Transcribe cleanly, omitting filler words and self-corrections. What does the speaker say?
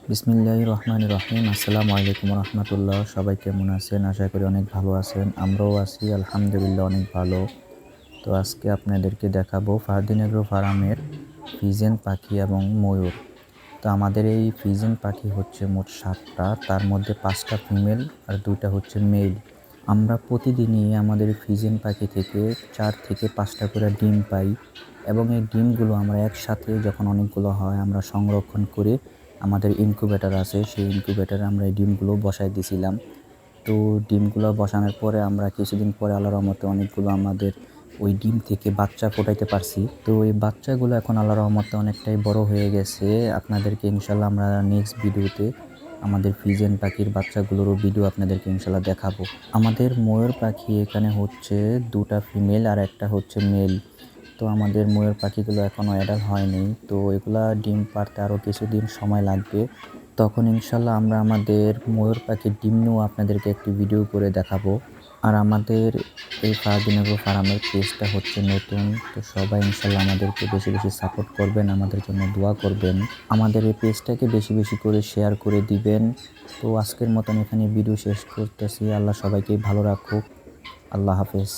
বিসমিল্লাহির রহমানির রহিম। আসসালামু আলাইকুম রহমতুল্লাহ। সবাই কেমন আছেন? আশা করি অনেক ভালো আছেন। আমরাও আছি আলহামদুলিল্লাহ অনেক ভালো। তো আজকে আপনাদেরকে দেখাবো ফারদিন এগ্রো ফার্মের পিজন পাখি এবং ময়ূর। তো আমাদের এই পিজন পাখি হচ্ছে মোট 7টা, তার মধ্যে 5টা ফিমেল আর 2টা হচ্ছে মেল। আমরা প্রতিদিনই আমাদের পিজন পাখি থেকে 4 থেকে 5টা করে ডিম পাই এবং এই ডিমগুলো আমরা একসাথে যখন অনেকগুলো হয় আমরা সংরক্ষণ করে আমাদের ইনকিউবেটর আছে, সেই ইনকিউবেটরে আমরা এই ডিমগুলো বসাই দিয়েছিলাম। তো ডিমগুলো বসানোর পরে আমরা কিছুদিন পরে আল্লাহর রহমতে অনেকগুলো আমাদের ওই ডিম থেকে বাচ্চা ফোটাইতে পারছি। তো এই বাচ্চাগুলো এখন আল্লাহর রহমতে অনেকটাই বড় হয়ে গেছে। আপনাদেরকে ইনশাল্লাহ আমরা নেক্সট ভিডিওতে আমাদের পিজন পাখির বাচ্চাগুলোরও ভিডিও আপনাদেরকে ইনশাল্লাহ দেখাবো। আমাদের ময়ূর পাখি এখানে হচ্ছে 2টা ফিমেল আর একটা হচ্ছে মেল। তো আমাদের ময়ূর পাখিগুলো এখনও অ্যাডাল্ট হয়নি, তো এগুলা ডিম পাড়তে আরও কিছুদিন সময় লাগবে। তখন ইনশাল্লাহ আমরা আমাদের ময়ূর পাখির ডিম নিয়েও আপনাদেরকে একটি ভিডিও করে দেখাবো। আর আমাদের এই ফারদিন এগ্রো ফার্মের পেজটা হচ্ছে নতুন, তো সবাই ইনশাল্লাহ আমাদেরকে বেশি বেশি সাপোর্ট করবেন, আমাদের জন্য দোয়া করবেন, আমাদের এই পেজটাকে বেশি বেশি করে শেয়ার করে দিবেন। তো আজকের মতন এখানে ভিডিও শেষ করতেছি। আল্লাহ সবাইকে ভালো রাখুক। আল্লাহ হাফেজ।